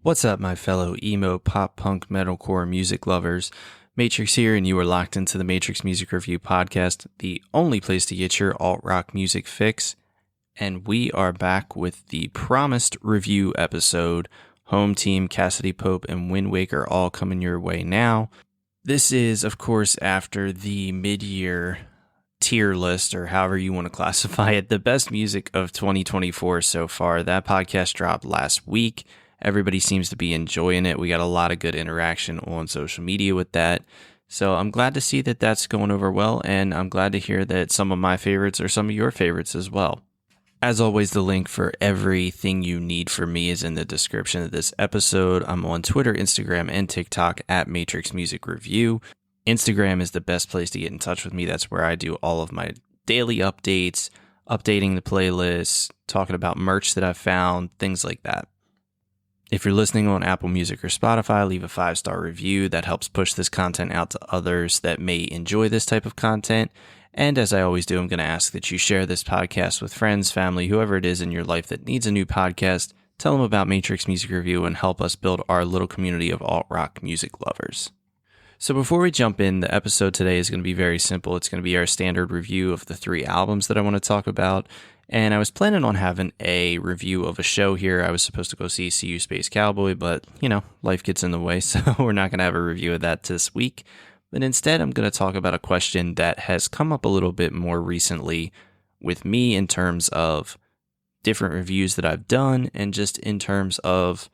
What's up, my fellow emo, pop, punk, metalcore music lovers? Matrix here, and you are locked into the Matrix Music Review Podcast, the only place to get your alt-rock music fix. And we are back with the promised review episode. Home Team, Cassadee, Pope, and Windwaker all coming your way now. This is, of course, after the mid-year tier list, or however you want to classify it, the best music of 2024 so far. That podcast dropped last week. Everybody seems to be enjoying it. We got a lot of good interaction on social media with that. So I'm glad to see that that's going over well, and I'm glad to hear that some of my favorites are some of your favorites as well. As always, the link for everything you need from me is in the description of this episode. I'm on Twitter, Instagram, and TikTok at Matrix Music Review. Instagram is the best place to get in touch with me. That's where I do all of my daily updates, updating the playlist, talking about merch that I've found, things like that. If you're listening on Apple Music or Spotify, leave a 5-star review. That helps push this content out to others that may enjoy this type of content. And as I always do, I'm going to ask that you share this podcast with friends, family, whoever it is in your life that needs a new podcast. Tell them about Matrix Music Review and help us build our little community of alt-rock music lovers. So before we jump in, the episode today is going to be very simple. It's going to be our standard review of the 3 albums that I want to talk about. And I was planning on having a review of a show here. I was supposed to go see You Space Cowboy, but, life gets in the way, so we're not going to have a review of that this week. But instead, I'm going to talk about a question that has come up a little bit more recently with me in terms of different reviews that I've done and just in terms of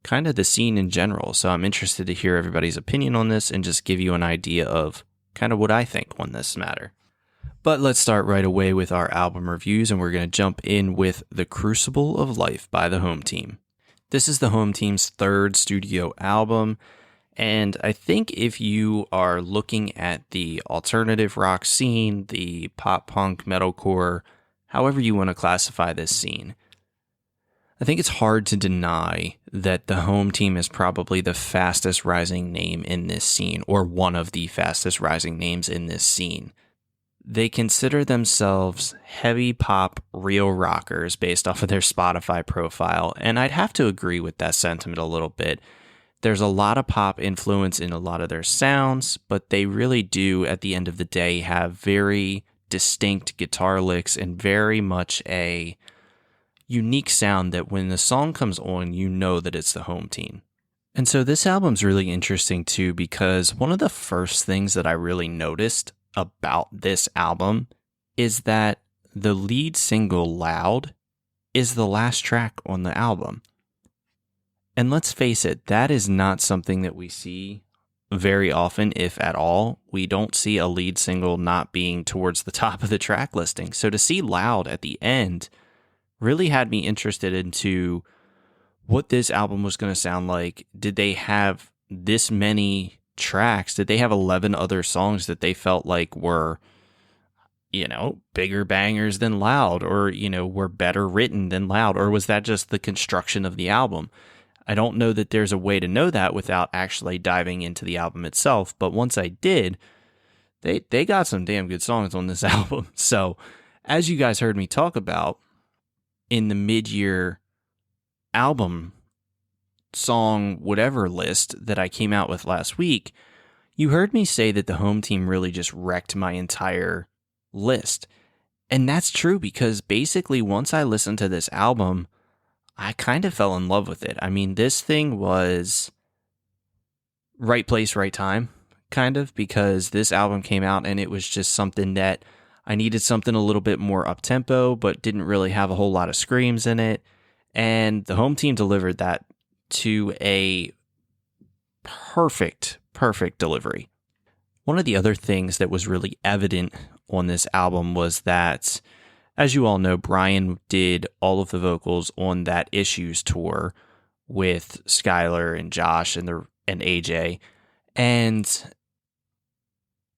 kind of the scene in general. So I'm interested to hear everybody's opinion on this and just give you an idea of kind of what I think on this matter. But let's start right away with our album reviews, and we're going to jump in with The Crucible of Life by the Home Team. This is the Home Team's 3rd studio album, and I think if you are looking at the alternative rock scene, the pop punk, metalcore, however you want to classify this scene, I think it's hard to deny that the Home Team is probably the fastest rising name in this scene, or one of the fastest rising names in this scene. They consider themselves heavy pop real rockers based off of their Spotify profile, and I'd have to agree with that sentiment a little bit. There's a lot of pop influence in a lot of their sounds, but they really do, at the end of the day, have very distinct guitar licks and very much a unique sound that when the song comes on, you know that it's the Home Team. And so this album's really interesting too, because one of the first things that I really noticed about this album is that the lead single, Loud, is the last track on the album. And let's face it, that is not something that we see very often, if at all. We don't see a lead single not being towards the top of the track listing. So to see Loud at the end really had me interested into what this album was going to sound like. Did they have this many tracks? Did they have 11 other songs that they felt like were, bigger bangers than Loud, or, were better written than Loud? Or was that just the construction of the album? I don't know that there's a way to know that without actually diving into the album itself. But once I did, they got some damn good songs on this album. So as you guys heard me talk about in the mid-year album song whatever list that I came out with last week, you heard me say that the Home Team really just wrecked my entire list. And that's true, because basically once I listened to this album, I kind of fell in love with it. I mean, this thing was right place, right time, kind of, because this album came out and it was just something that I needed, something a little bit more up-tempo, but didn't really have a whole lot of screams in it. And the Home Team delivered that to a perfect delivery. One of the other things that was really evident on this album was that, as you all know, Brian did all of the vocals on that Issues tour with Skylar and Josh and AJ, and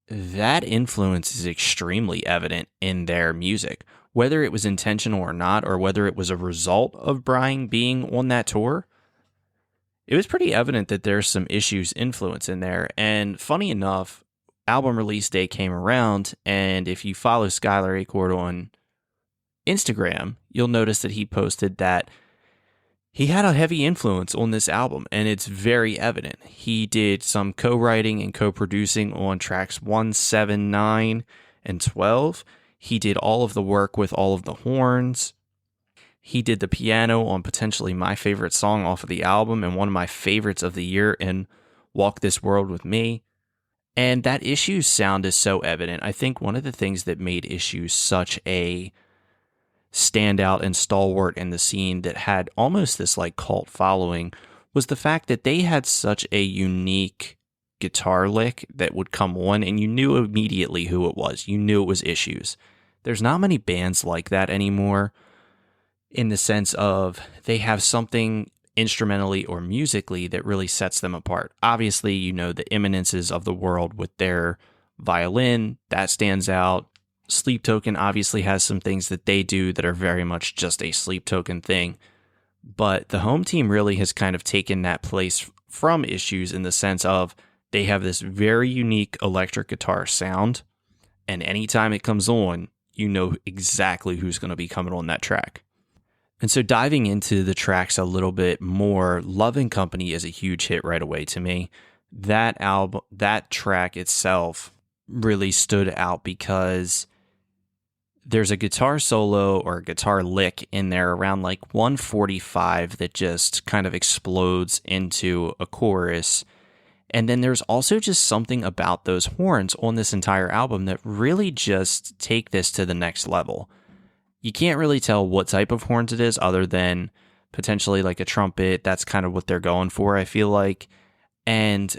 that influence is extremely evident in their music. Whether it was intentional or not, or whether it was a result of Brian being on that tour, it was pretty evident that there's some Issues influence in there. And funny enough, album release day came around, and if you follow Skylar Acord on Instagram, you'll notice that he posted that He had a heavy influence on this album, and it's very evident. He did some co-writing and co-producing on tracks 1, 7, 9, and 12. He did all of the work with all of the horns. He did the piano on potentially my favorite song off of the album and one of my favorites of the year in Walk This World With Me. And that Issues sound is so evident. I think one of the things that made Issues such a standout and stalwart in the scene that had almost this like cult following was the fact that they had such a unique guitar lick that would come on and you knew immediately who it was. You knew it was Issues. There's not many bands like that anymore in the sense of they have something instrumentally or musically that really sets them apart. Obviously, you know, the Eminences of the world with their violin, that stands out. Sleep Token obviously has some things that they do that are very much just a Sleep Token thing. But the home team really has kind of taken that place from Issues in the sense of they have this very unique electric guitar sound. And anytime it comes on, you know exactly who's going to be coming on that track. And so diving into the tracks a little bit more, Love and Company is a huge hit right away to me. That album, that track itself really stood out because there's a guitar solo or a guitar lick in there around like 145 that just kind of explodes into a chorus. And then there's also just something about those horns on this entire album that really just take this to the next level. You can't really tell what type of horns it is other than potentially like a trumpet. That's kind of what they're going for, I feel like. And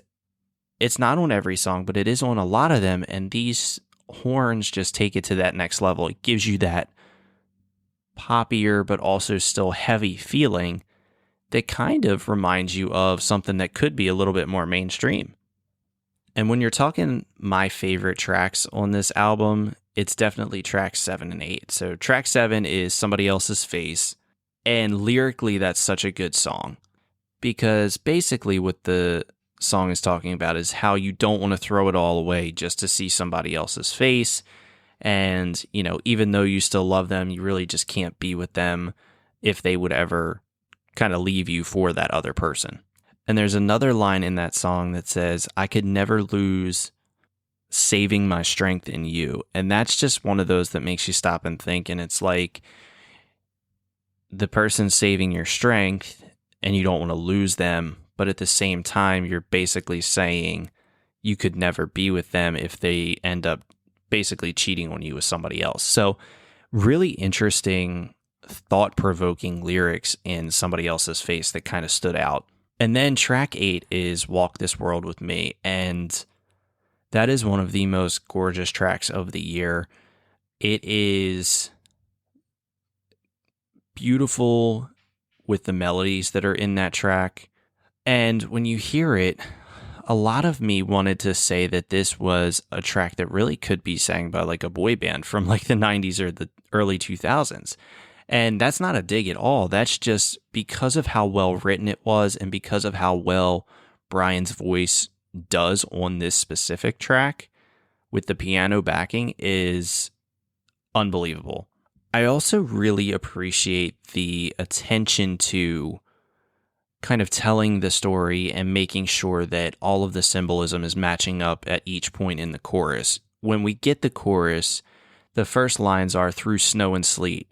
it's not on every song, but it is on a lot of them. And these horns just take it to that next level. It gives you that poppier, but also still heavy feeling that kind of reminds you of something that could be a little bit more mainstream. And when you're talking my favorite tracks on this album, it's definitely tracks 7 and 8. So track 7 is Somebody Else's Face. And lyrically, that's such a good song. Because basically what the song is talking about is how you don't want to throw it all away just to see somebody else's face. And, you know, even though you still love them, you really just can't be with them if they would ever kind of leave you for that other person. And there's another line in that song that says, I could never lose saving my strength in you. And that's just one of those that makes you stop and think. And it's like the person saving your strength and you don't want to lose them. But at the same time, you're basically saying you could never be with them if they end up basically cheating on you with somebody else. So really interesting, thought-provoking lyrics in Somebody Else's Face that kind of stood out. And then track 8 is Walk This World With Me. And that is one of the most gorgeous tracks of the year. It is beautiful with the melodies that are in that track. And when you hear it, a lot of me wanted to say that this was a track that really could be sang by like a boy band from like the 90s or the early 2000s. And that's not a dig at all. That's just because of how well written it was and because of how well Brian's voice does on this specific track with the piano backing is unbelievable. I also really appreciate the attention to kind of telling the story and making sure that all of the symbolism is matching up at each point in the chorus. When we get the chorus, the first lines are through snow and sleet.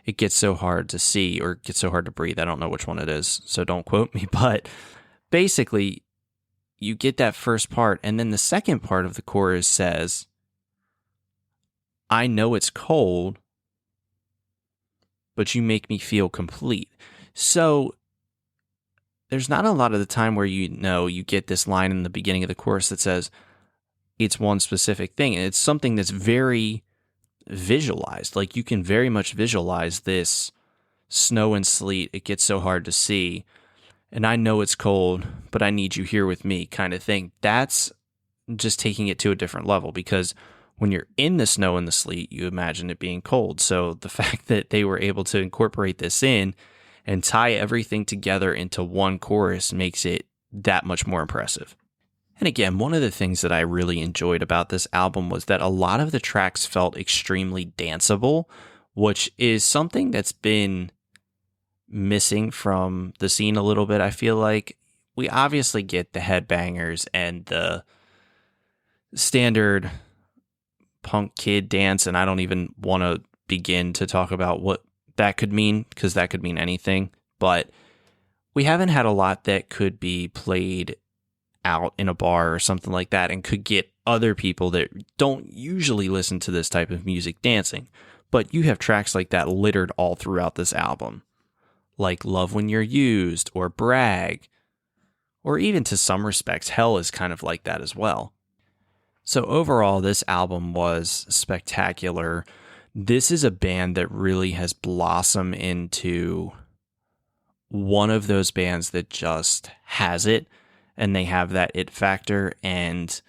It gets so hard to see or gets so hard to breathe. I don't know which one it is, so don't quote me. But basically, you get that first part, and then the second part of the chorus says, I know it's cold, but you make me feel complete. So there's not a lot of the time where you get this line in the beginning of the chorus that says it's one specific thing. And it's something that's very visualized. Like you can very much visualize this snow and sleet. It gets so hard to see. And I know it's cold, but I need you here with me kind of thing. That's just taking it to a different level because when you're in the snow and the sleet, you imagine it being cold. So the fact that they were able to incorporate this in and tie everything together into one chorus makes it that much more impressive. And again, one of the things that I really enjoyed about this album was that a lot of the tracks felt extremely danceable, which is something that's been missing from the scene a little bit. I feel like we obviously get the headbangers and the standard punk kid dance, and I don't even want to begin to talk about what that could mean, because that could mean anything. But we haven't had a lot that could be played out in a bar or something like that and could get other people that don't usually listen to this type of music dancing. But you have tracks like that littered all throughout this album, like Love When You're Used or Brag, or even to some respects, Hell is kind of like that as well. So overall, this album was spectacular. This is a band that really has blossomed into one of those bands that just has it, and they have that it factor. And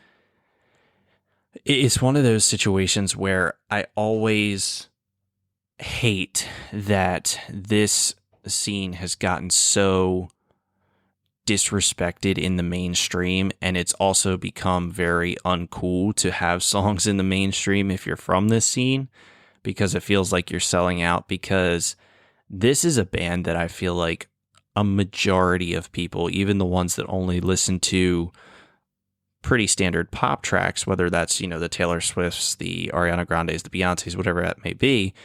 it's one of those situations where I always hate that this scene has gotten so disrespected in the mainstream, and it's also become very uncool to have songs in the mainstream if you're from this scene, because it feels like you're selling out. Because this is a band that I feel like a majority of people, even the ones that only listen to pretty standard pop tracks, whether that's, the Taylor Swifts, the Ariana Grandes, the Beyoncés, whatever that may be,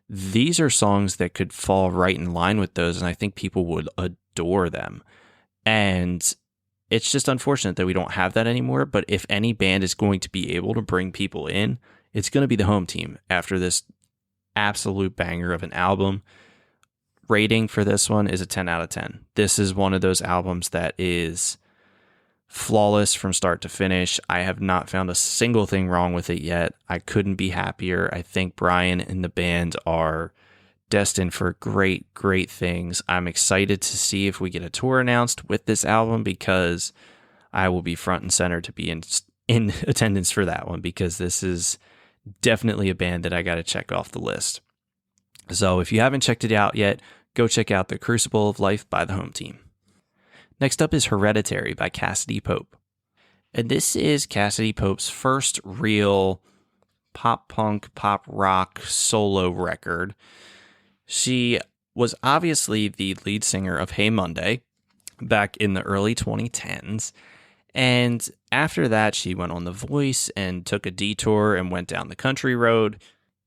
these are songs that could fall right in line with those, and I think people would adore them. And it's just unfortunate that we don't have that anymore. But if any band is going to be able to bring people in, it's going to be the Home Team after this absolute banger of an album. Rating for this one is a 10 out of 10. This is one of those albums that is flawless from start to finish. I have not found a single thing wrong with it yet. I couldn't be happier. I think Brian and the band are destined for great, great things. I'm excited to see if we get a tour announced with this album, because I will be front and center to be in attendance for that one, because this is definitely a band that I got to check off the list. So if you haven't checked it out yet, go check out The Crucible of Life by the Home Team. Next up is Hereditary by Cassadee Pope. And this is Cassadee Pope's first real pop punk, pop rock solo record. She was obviously the lead singer of Hey Monday back in the early 2010s. And after that, she went on The Voice and took a detour and went down the country road.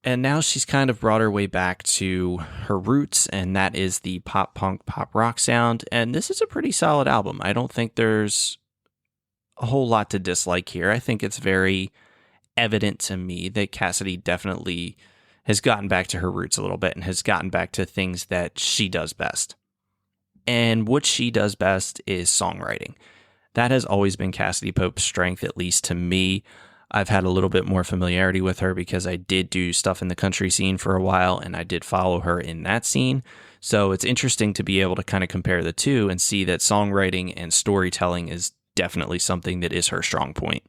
And now she's kind of brought her way back to her roots, and that is the pop punk, pop rock sound. And this is a pretty solid album. I don't think there's a whole lot to dislike here. I think it's very evident to me that Cassadee definitely has gotten back to her roots a little bit and has gotten back to things that she does best. And what she does best is songwriting. That has always been Cassadee Pope's strength, at least to me. I've had a little bit more familiarity with her because I did do stuff in the country scene for a while, and I did follow her in that scene. So it's interesting to be able to kind of compare the two and see that songwriting and storytelling is definitely something that is her strong point.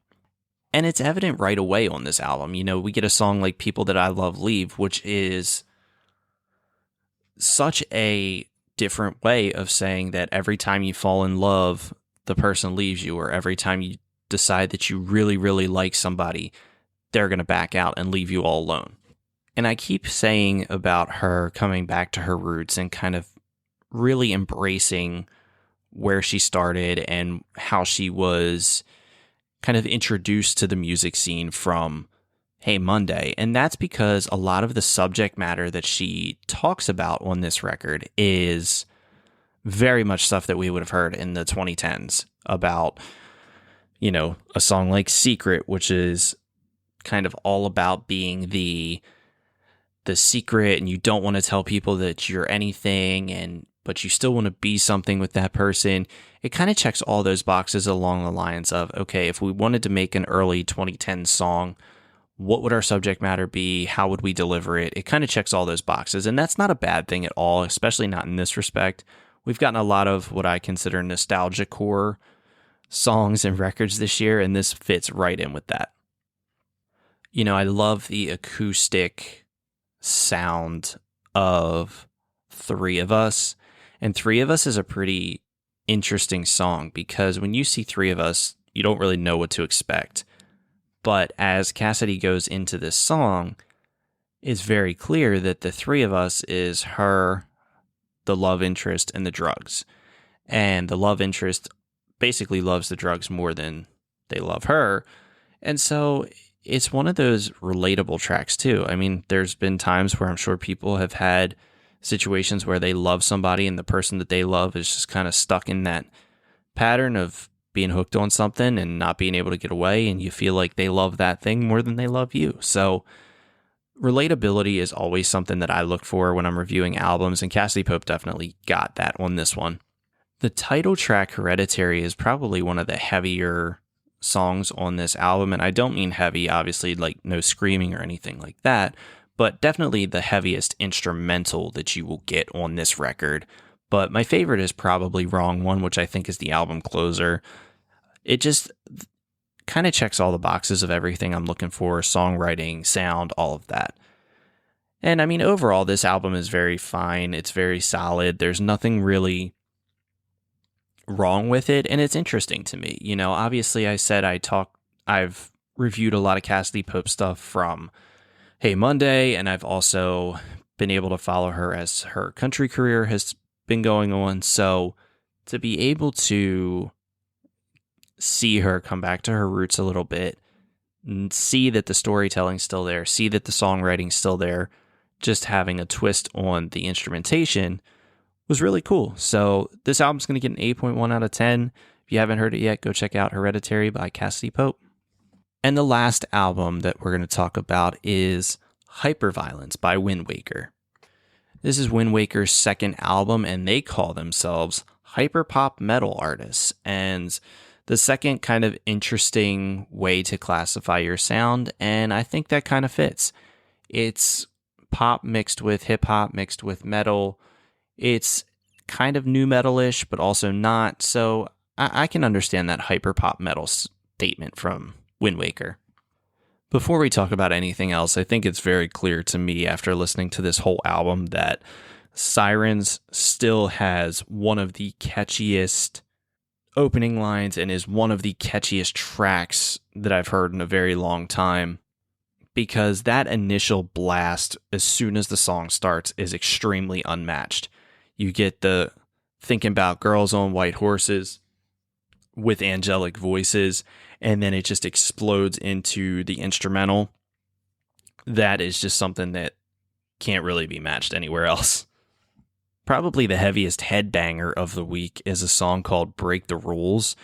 And it's evident right away on this album. We get a song like People That I Love Leave, which is such a different way of saying that every time you fall in love, the person leaves you, or every time you decide that you really, really like somebody, they're going to back out and leave you all alone. And I keep saying about her coming back to her roots and kind of really embracing where she started and how she was kind of introduced to the music scene from Hey Monday. And that's because a lot of the subject matter that she talks about on this record is very much stuff that we would have heard in the 2010s about, a song like Secret, which is kind of all about being the secret, and you don't want to tell people that you're anything, but you still want to be something with that person. It kind of checks all those boxes along the lines of, okay, if we wanted to make an early 2010 song, what would our subject matter be? How would we deliver it? It kind of checks all those boxes, and that's not a bad thing at all, especially not in this respect. We've gotten a lot of what I consider nostalgia core songs and records this year, and this fits right in with that. I love the acoustic sound of Three of Us, and Three of Us is a pretty interesting song because when you see Three of Us, you don't really know what to expect. But as Cassadee goes into this song, it's very clear that the three of us is her, the love interest and the drugs. And the love interest basically loves the drugs more than they love her. And so it's one of those relatable tracks too. I mean, there's been times where I'm sure people have had situations where they love somebody and the person that they love is just kind of stuck in that pattern of being hooked on something and not being able to get away, and you feel like they love that thing more than they love you. So relatability is always something that I look for when I'm reviewing albums, and Cassadee Pope definitely got that on this one. The title track, Hereditary, is probably one of the heavier songs on this album, and I don't mean heavy, obviously, like no screaming or anything like that, but definitely the heaviest instrumental that you will get on this record. But my favorite is probably Wrong One, which I think is the album closer. It just kind of checks all the boxes of everything I'm looking for: songwriting, sound, all of that. And I mean, overall, this album is very fine. It's very solid. There's nothing really wrong with it, and it's interesting to me. You know, obviously I said I've reviewed a lot of Cassadee Pope stuff from Hey Monday, and I've also been able to follow her as her country career has been going on. So to be able to see her come back to her roots a little bit, see that the storytelling's still there, see that the songwriting's still there, just having a twist on the instrumentation was really cool. So this album's going to get an 8.1 out of 10. If you haven't heard it yet, go check out Hereditary by Cassadee Pope. And the last album that we're going to talk about is Hyperviolence by Windwaker. This is Windwaker's second album, and they call themselves hyperpop metal artists. And the second kind of interesting way to classify your sound, and I think that kind of fits. It's pop mixed with hip hop, mixed with metal. It's kind of new metal-ish, but also not. So I can understand that hyperpop metal statement from Windwaker. Before we talk about anything else, I think it's very clear to me after listening to this whole album that Sirens still has one of the catchiest opening lines and is one of the catchiest tracks that I've heard in a very long time, because that initial blast as soon as the song starts is extremely unmatched. You get the thinking about girls on white horses with angelic voices, and then it just explodes into the instrumental. That is just something that can't really be matched anywhere else. Probably the heaviest headbanger of the week is a song called Break the Rules.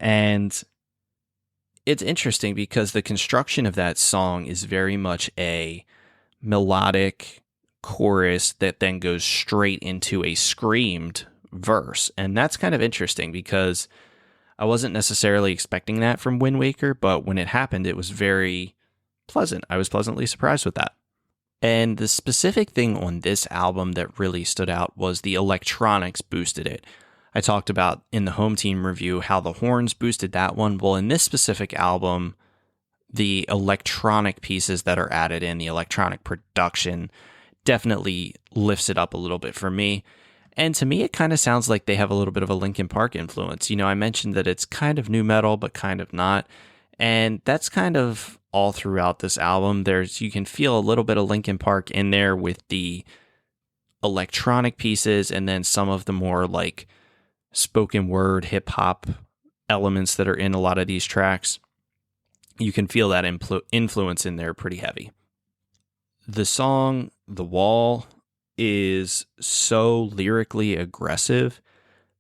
And it's interesting because the construction of that song is very much a melodic chorus that then goes straight into a screamed verse. And that's kind of interesting because I wasn't necessarily expecting that from Windwaker, but when it happened, it was very pleasant. I was pleasantly surprised with that. And the specific thing on this album that really stood out was the electronics boosted it. I talked about in the home team review how the horns boosted that one. Well, in this specific album, the electronic pieces that are added in, the electronic production, definitely lifts it up a little bit for me. And to me, it kind of sounds like they have a little bit of a Linkin Park influence. You know, I mentioned that it's kind of new metal, but kind of not. And that's kind of all throughout this album. You can feel a little bit of Linkin Park in there with the electronic pieces, and then some of the more like spoken word hip hop elements that are in a lot of these tracks. You can feel that influence in there pretty heavy. The song The Wall is so lyrically aggressive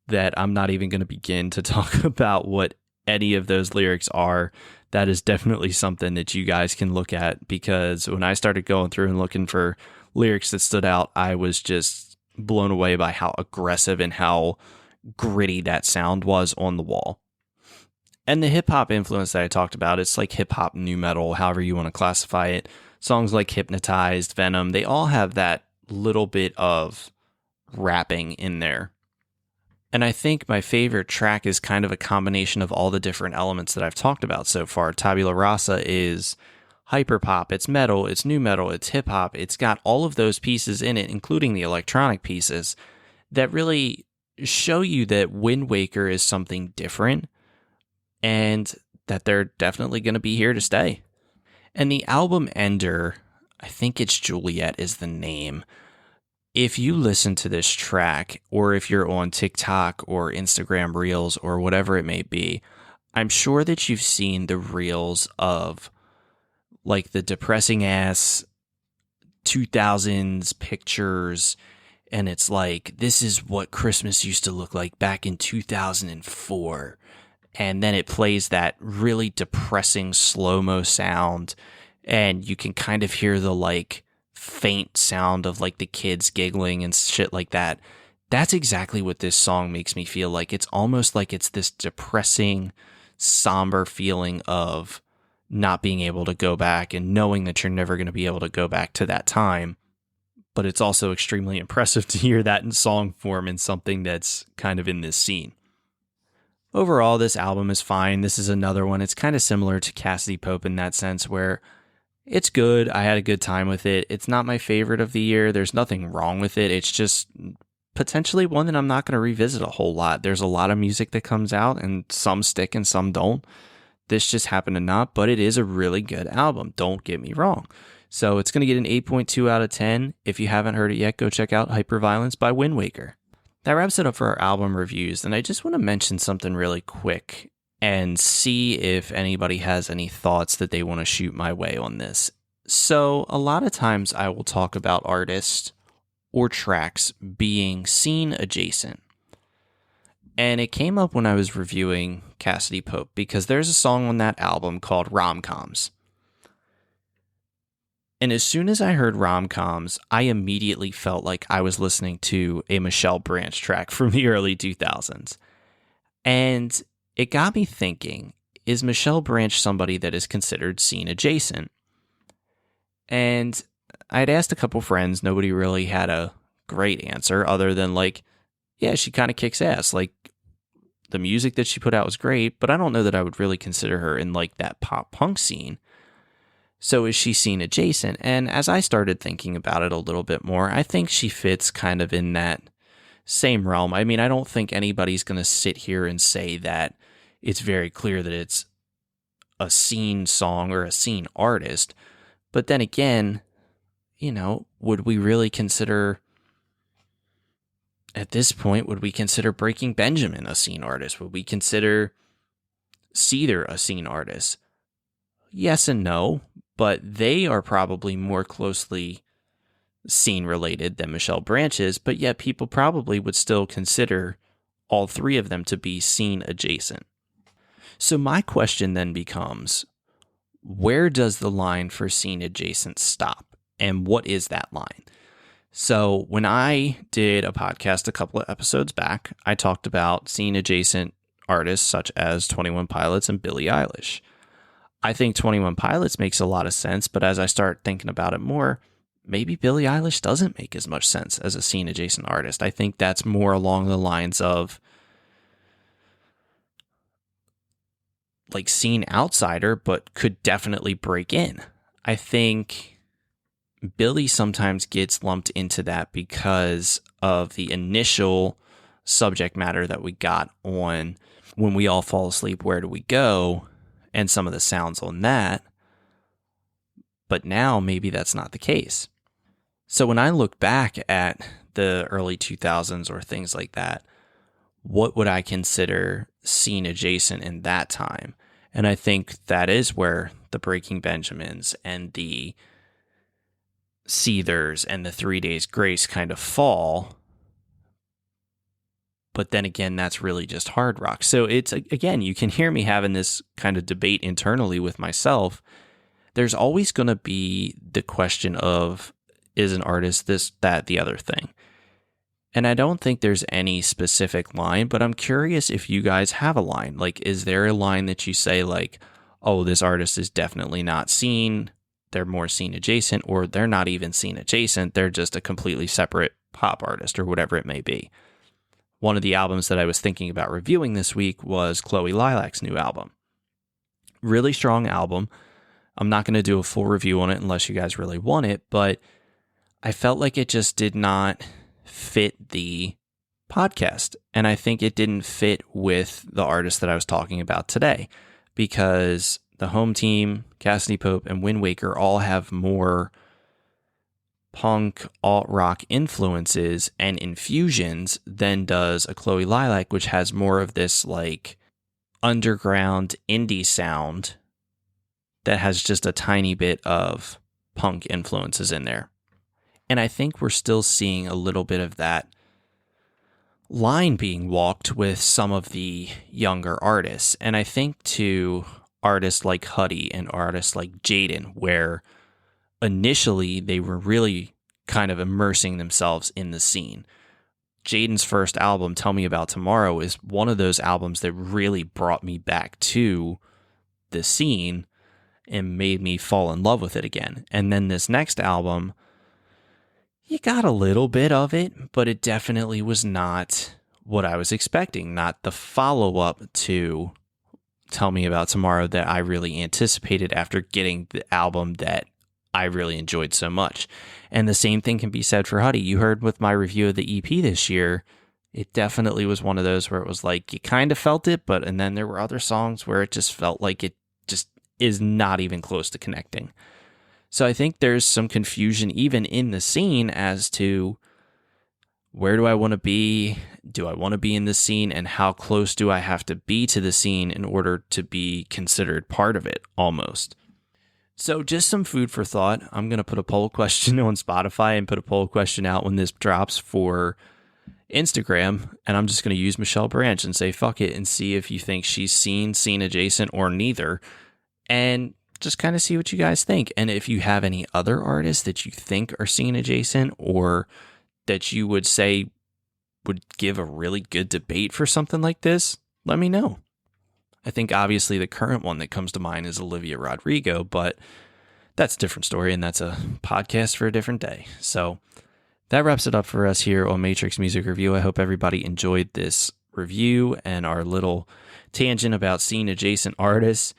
that I'm not even going to begin to talk about what any of those lyrics are. That is definitely something that you guys can look at, because when I started going through and looking for lyrics that stood out, I was just blown away by how aggressive and how gritty that sound was on The Wall. And the hip hop influence that I talked about, it's like hip hop, new metal, however you want to classify it. Songs like Hypnotized, Venom, they all have that little bit of rapping in there. And I think my favorite track is kind of a combination of all the different elements that I've talked about so far. Tabula Rasa is hyperpop, it's metal, it's new metal, it's hip hop. It's got all of those pieces in it, including the electronic pieces, that really show you that Windwaker is something different and that they're definitely going to be here to stay. And the album ender, I think it's Juliet is the name. if you listen to this track, or if you're on TikTok or Instagram Reels or whatever it may be, I'm sure that you've seen the reels of like the depressing ass 2000s pictures, and it's like, this is what Christmas used to look like back in 2004. And then it plays that really depressing slow-mo sound, and you can kind of hear the like faint sound of like the kids giggling and shit like that. That's exactly what this song makes me feel like. It's almost like it's this depressing, somber feeling of not being able to go back and knowing that you're never going to be able to go back to that time. But it's also extremely impressive to hear that in song form in something that's kind of in this scene. Overall, this album is fine. This is another one. It's kind of similar to Cassadee Pope in that sense, where it's good. I had a good time with it. It's not my favorite of the year. There's nothing wrong with it. It's just potentially one that I'm not going to revisit a whole lot. There's a lot of music that comes out, and some stick and some don't. This just happened to not, but it is a really good album. Don't get me wrong. So it's going to get an 8.2 out of 10. If you haven't heard it yet, go check out Hyperviolence by Windwaker. That wraps it up for our album reviews, and I just want to mention something really quick and see if anybody has any thoughts that they want to shoot my way on this. So a lot of times I will talk about artists or tracks being scene adjacent. And it came up when I was reviewing Cassadee Pope, because there's a song on that album called Rom-Coms. And as soon as I heard Rom-Coms, I immediately felt like I was listening to a Michelle Branch track from the early 2000s. And it got me thinking, is Michelle Branch somebody that is considered scene adjacent? And I'd asked a couple friends, nobody really had a great answer other than like, yeah, she kind of kicks ass. Like, the music that she put out was great, but I don't know that I would really consider her in like that pop punk scene. So is she scene adjacent? And as I started thinking about it a little bit more, I think she fits kind of in that same realm. I mean, I don't think anybody's going to sit here and say that it's very clear that it's a scene song or a scene artist. But then again, you know, would we really consider, at this point, would we consider Breaking Benjamin a scene artist? Would we consider Seether a scene artist? Yes and no, but they are probably more closely scene related than Michelle Branch is, but yet people probably would still consider all three of them to be scene adjacent. So my question then becomes, where does the line for scene adjacent stop? And what is that line? So when I did a podcast a couple of episodes back, I talked about scene adjacent artists such as 21 Pilots and Billie Eilish. I think 21 Pilots makes a lot of sense, but as I start thinking about it more, maybe Billie Eilish doesn't make as much sense as a scene adjacent artist. I think that's more along the lines of like scene outsider, but could definitely break in. I think Billie sometimes gets lumped into that because of the initial subject matter that we got on When We All Fall Asleep, Where Do We Go? And some of the sounds on that. But now maybe that's not the case. So when I look back at the early 2000s or things like that, what would I consider scene adjacent in that time? And I think that is where the Breaking Benjamins and the Seethers and the 3 Days Grace kind of fall. But then again, that's really just hard rock. So it's, again, you can hear me having this kind of debate internally with myself. There's always going to be the question of, is an artist this, that, the other thing? And I don't think there's any specific line, but I'm curious if you guys have a line. Like, is there a line that you say like, oh, this artist is definitely not scene, they're more scene adjacent, or they're not even scene adjacent, they're just a completely separate pop artist or whatever it may be. One of the albums that I was thinking about reviewing this week was Chloe Lilac's new album. Really strong album. I'm not going to do a full review on it unless you guys really want it, but I felt like it just did not fit the podcast. And I think it didn't fit with the artist that I was talking about today, because the home team, Cassadee Pope and Windwaker, all have more punk, alt-rock influences and infusions than does a Chloe Lilac, which has more of this like underground indie sound that has just a tiny bit of punk influences in there. And I think we're still seeing a little bit of that line being walked with some of the younger artists. And I think to artists like Huddy and artists like Jaden, where initially they were really kind of immersing themselves in the scene. Jaden's first album, Tell Me About Tomorrow, is one of those albums that really brought me back to the scene and made me fall in love with it again. And then this next album, you got a little bit of it, but it definitely was not what I was expecting, not the follow-up to Tell Me About Tomorrow that I really anticipated after getting the album that I really enjoyed so much. And the same thing can be said for Huddy. You heard with my review of the EP this year, it definitely was one of those where it was like, you kind of felt it, and then there were other songs where it just felt like it just is not even close to connecting. So I think there's some confusion even in the scene as to where do I want to be? Do I want to be in the scene? And how close do I have to be to the scene in order to be considered part of it almost? So just some food for thought. I'm going to put a poll question on Spotify and put a poll question out when this drops for Instagram. And I'm just going to use Michelle Branch and say, fuck it, and see if you think she's scene adjacent or neither. And just kind of see what you guys think. And if you have any other artists that you think are scene adjacent or that you would say would give a really good debate for something like this, let me know. I think obviously the current one that comes to mind is Olivia Rodrigo, but that's a different story and that's a podcast for a different day. So that wraps it up for us here on Matrix Music Review. I hope everybody enjoyed this review and our little tangent about scene adjacent artists.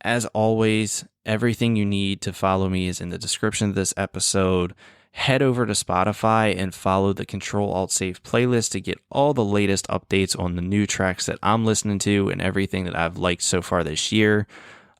As always, everything you need to follow me is in the description of this episode. Head over to Spotify and follow the Control-Alt-Save playlist to get all the latest updates on the new tracks that I'm listening to and everything that I've liked so far this year.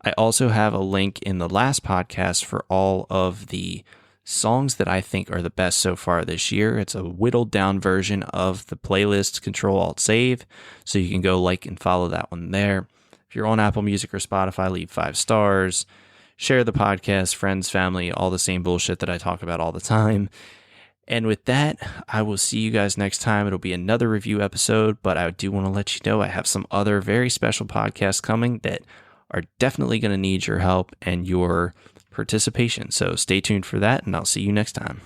I also have a link in the last podcast for all of the songs that I think are the best so far this year. It's a whittled down version of the playlist Control-Alt-Save, so you can go like and follow that one there. If you're on Apple Music or Spotify, leave 5 stars. Share the podcast, friends, family, all the same bullshit that I talk about all the time. And with that, I will see you guys next time. It'll be another review episode, but I do want to let you know I have some other very special podcasts coming that are definitely going to need your help and your participation. So stay tuned for that, and I'll see you next time.